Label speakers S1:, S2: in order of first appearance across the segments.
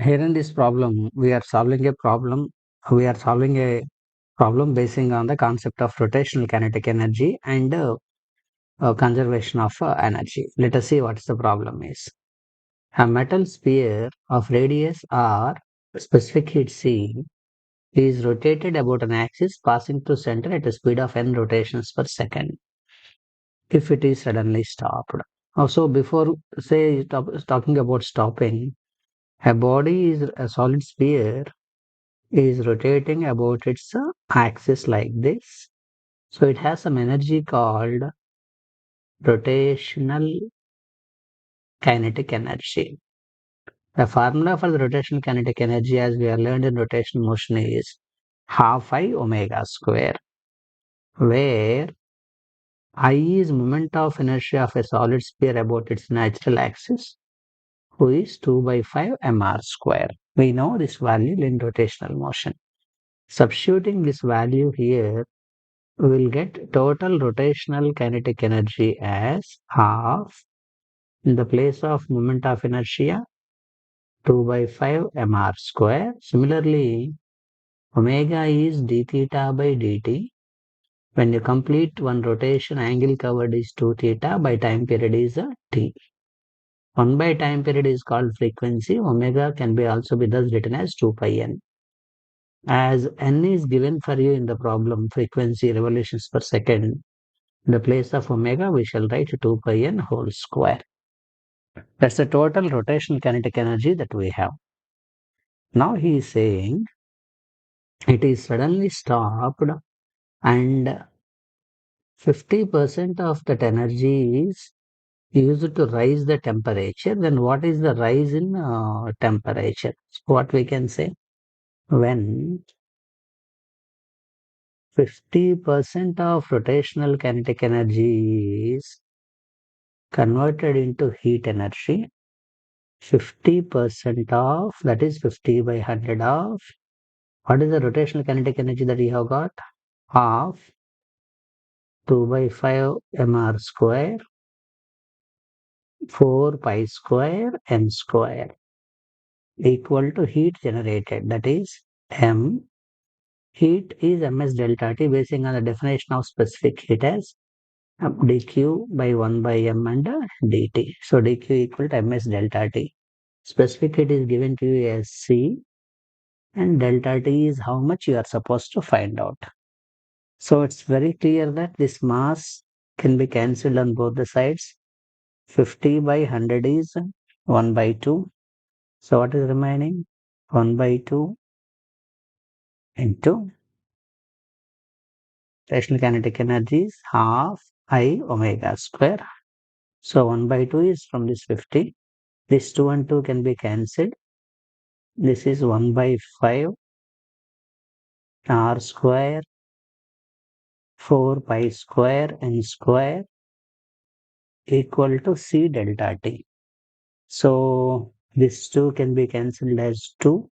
S1: Here in this problem, we are solving a problem. We are solving a problem basing on the concept of rotational kinetic energy and conservation of energy. Let us see what the problem is. A metal sphere of radius r, specific heat c, is rotated about an axis passing through center at a speed of n rotations per second. If it is suddenly stopped. Also, before talking about stopping, a body is a solid sphere is rotating about its axis like this. So it has some energy called rotational kinetic energy. The formula for the rotational kinetic energy, as we have learned in rotational motion, is half I omega square, where I is moment of inertia of a solid sphere about its natural axis, who is 2 by 5 mr square. We know this value in rotational motion. Substituting this value here, we will get total rotational kinetic energy as half, in the place of moment of inertia, 2 by 5 mr square. Similarly, omega is d theta by dt. When you complete one rotation, angle covered is 2 theta by time period is t. 1 by time period is called frequency. Omega can be also be thus written as 2 pi n. As n is given for you in the problem, frequency revolutions per second, in the place of omega, we shall write 2 pi n whole square. That's the total rotational kinetic energy that we have. Now he is saying it is suddenly stopped and 50% of that energy is used to rise the temperature. Then what is the rise in temperature? So what we can say? When 50% of rotational kinetic energy is converted into heat energy, 50% of, that is 50 by 100 of, what is the rotational kinetic energy that you have got? Half 2 by 5 mr square, 4 pi square n square, equal to heat generated, that is m. Heat is ms delta T, basing on the definition of specific heat as dq by 1 by m and dt. So dq equal to ms delta T. Specific heat is given to you as C, and delta T is how much you are supposed to find out. So it's very clear that this mass can be cancelled on both the sides. 50 by 100 is 1 by 2. So what is remaining? 1 by 2 into rotational kinetic energy is half I omega square. So 1 by 2 is from this 50. This 2 and 2 can be cancelled. This is 1 by 5 r square, 4 pi square n square, equal to C delta T. So this 2 can be cancelled as 2.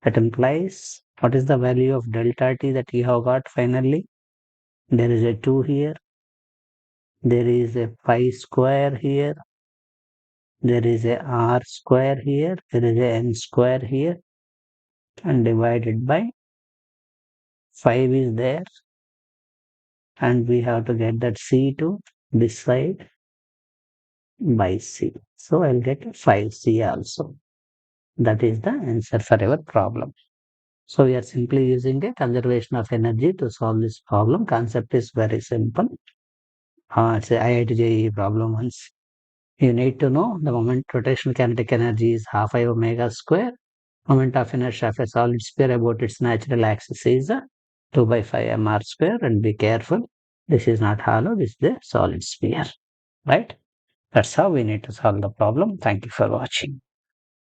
S1: That implies, what is the value of delta T that you have got finally? There is a 2 here. There is a pi square here. There is a r square here. There is a n square here. And divided by 5 is there. And we have to get that C to this side by C. So I'll get 5C also. That is the answer for our problem. So we are simply using a conservation of energy to solve this problem. Concept is very simple. It's a IIT-JEE problem once. You need to know the moment rotational kinetic energy is half I omega square. Moment of inertia of a solid sphere about its natural axis is 2 by 5 mr square. And be careful, this is not hollow, this is the solid sphere. Right? That's how we need to solve the problem. Thank you for watching.